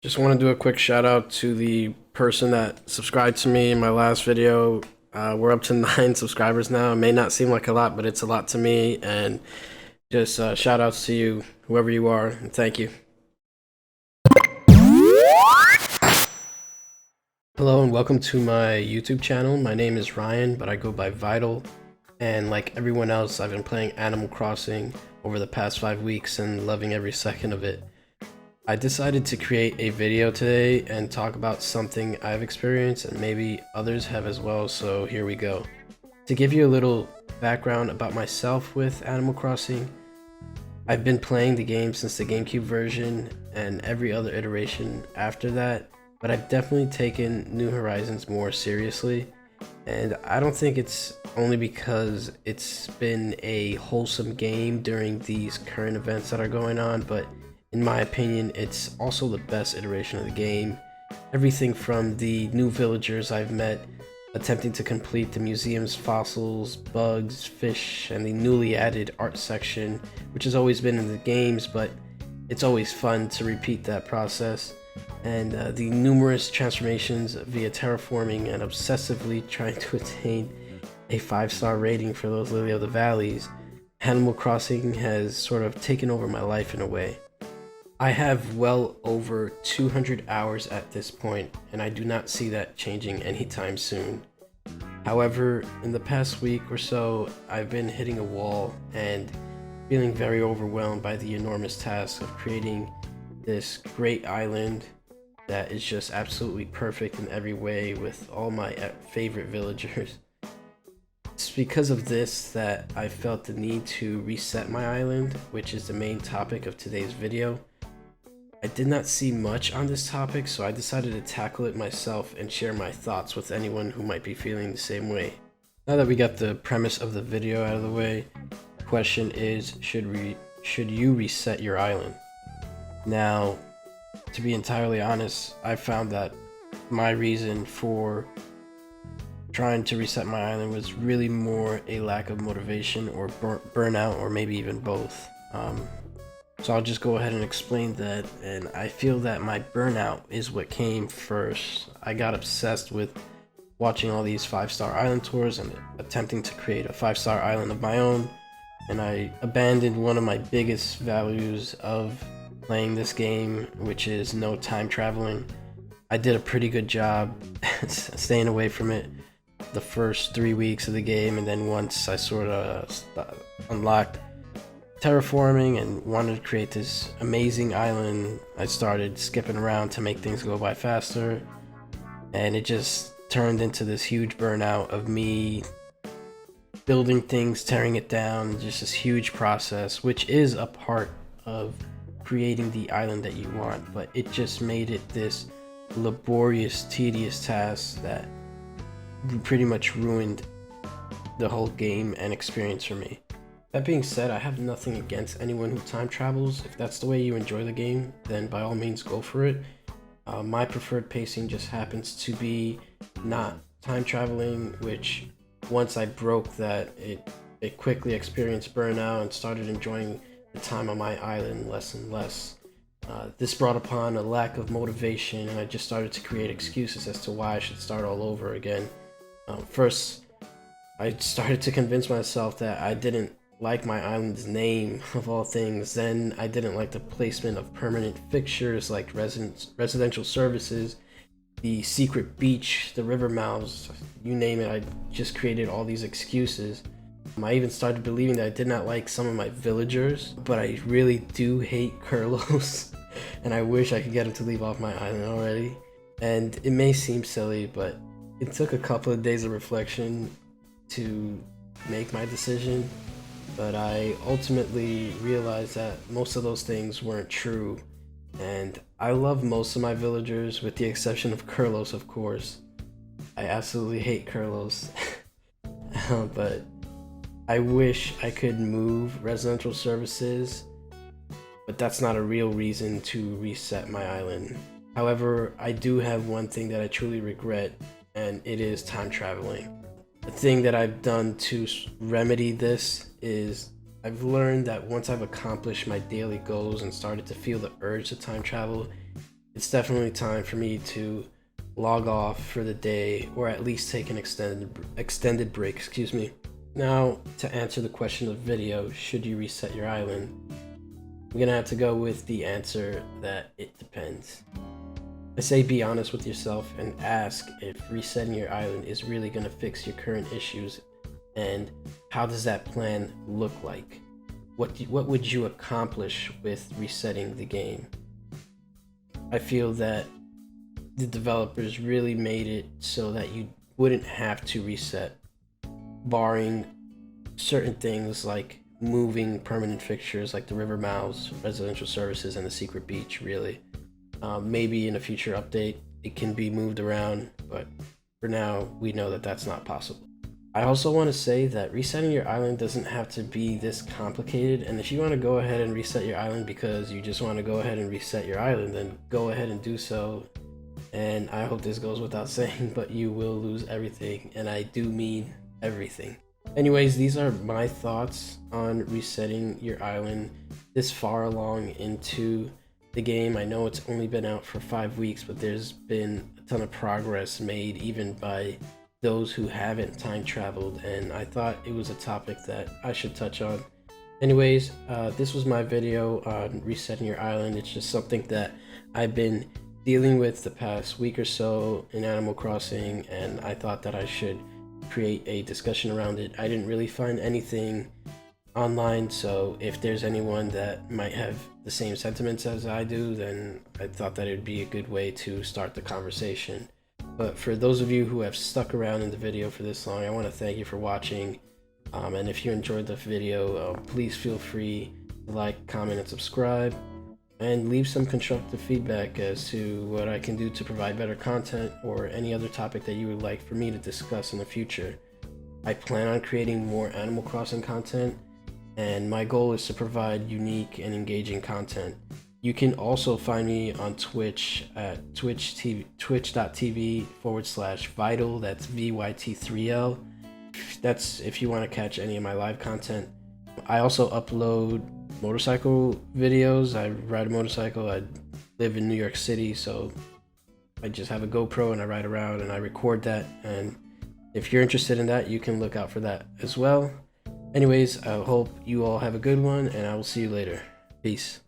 Just want to do a quick shout out to the person that subscribed to me in my last video. We're up to 9 subscribers now. It may not seem like a lot, but it's a lot to me. And just shout outs to you, whoever you are, and thank you. Hello and welcome to my YouTube channel. My name is Ryan, but I go by Vital. And like everyone else, I've been playing Animal Crossing over the past 5 weeks and loving every second of it. I decided to create a video today and talk about something I've experienced and maybe others have as well, so here we go. To give you a little background about myself with Animal Crossing, I've been playing the game since the GameCube version and every other iteration after that, but I've definitely taken New Horizons more seriously, and I don't think it's only because it's been a wholesome game during these current events that are going on, but in my opinion, it's also the best iteration of the game. Everything from the new villagers I've met, attempting to complete the museum's fossils, bugs, fish, and the newly added art section, which has always been in the games, but it's always fun to repeat that process. And the numerous transformations via terraforming and obsessively trying to attain a 5-star rating for those Lily of the Valleys, Animal Crossing has sort of taken over my life in a way. I have well over 200 hours at this point, and I do not see that changing anytime soon. However, in the past week or so, I've been hitting a wall and feeling very overwhelmed by the enormous task of creating this great island that is just absolutely perfect in every way with all my favorite villagers. It's because of this that I felt the need to reset my island, which is the main topic of today's video. I did not see much on this topic, so I decided to tackle it myself and share my thoughts with anyone who might be feeling the same way. Now that we got the premise of the video out of the way, the question is, should you reset your island? Now, to be entirely honest, I found that my reason for trying to reset my island was really more a lack of motivation or burnout, or maybe even both. So I'll just go ahead and explain that, and I feel that my burnout is what came first. I got obsessed with watching all these 5-star island tours and attempting to create a 5-star island of my own, and I abandoned one of my biggest values of playing this game, which is no time traveling. I did a pretty good job staying away from it the first 3 weeks of the game, and then once I sort of unlocked terraforming and wanted to create this amazing island, I started skipping around to make things go by faster, and it just turned into this huge burnout of me building things, tearing it down, just this huge process, which is a part of creating the island that you want, but it just made it this laborious, tedious task that pretty much ruined the whole game and experience for me. That being said, I have nothing against anyone who time travels. If that's the way you enjoy the game, then by all means go for it. My preferred pacing just happens to be not time traveling, which once I broke that, it quickly experienced burnout and started enjoying the time on my island less and less. This brought upon a lack of motivation, and I just started to create excuses as to why I should start all over again. First, I started to convince myself that I didn't like my island's name, of all things. Then I didn't like the placement of permanent fixtures like residential services, the secret beach, the river mouths, you name it. I just created all these excuses. I even started believing that I did not like some of my villagers, but I really do hate Kurlos, and I wish I could get him to leave off my island already. And it may seem silly, but it took a couple of days of reflection to make my decision. But I ultimately realized that most of those things weren't true, and I love most of my villagers with the exception of Kurlos, of course. I absolutely hate Kurlos. But I wish I could move residential services, but that's not a real reason to reset my island. However, I do have one thing that I truly regret, and it is time traveling. The thing that I've done to remedy this is I've learned that once I've accomplished my daily goals and started to feel the urge to time travel, it's definitely time for me to log off for the day, or at least take an extended break, excuse me. Now, to answer the question of the video, should you reset your island? I'm gonna have to go with the answer that it depends. I say be honest with yourself and ask if resetting your island is really gonna fix your current issues, and how does that plan look like? What would you accomplish with resetting the game? I feel that the developers really made it so that you wouldn't have to reset, barring certain things like moving permanent fixtures like the river mouths, residential services, and the secret beach, really. Maybe in a future update it can be moved around, but for now we know that that's not possible. I also want to say that resetting your island doesn't have to be this complicated, and if you want to go ahead and reset your island because you just want to go ahead and reset your island, then go ahead and do so. And I hope this goes without saying, but you will lose everything, and I do mean everything. Anyways, these are my thoughts on resetting your island this far along into the game. I know it's only been out for 5 weeks, but there's been a ton of progress made even by those who haven't time traveled, and I thought it was a topic that I should touch on. Anyways, this was my video on resetting your island. It's just something that I've been dealing with the past week or so in Animal Crossing, and I thought that I should create a discussion around it. I didn't really find anything online, so if there's anyone that might have the same sentiments as I do, then I thought that it would be a good way to start the conversation. But for those of you who have stuck around in the video for this long, I want to thank you for watching. And if you enjoyed the video, please feel free to like, comment, and subscribe. And leave some constructive feedback as to what I can do to provide better content, or any other topic that you would like for me to discuss in the future. I plan on creating more Animal Crossing content, and my goal is to provide unique and engaging content. You can also find me on Twitch at twitch.tv/Vital, that's VYT3L. That's if you want to catch any of my live content. I also upload motorcycle videos. I ride a motorcycle. I live in New York City, so I just have a GoPro and I ride around and I record that. And if you're interested in that, you can look out for that as well. Anyways, I hope you all have a good one, and I will see you later. Peace.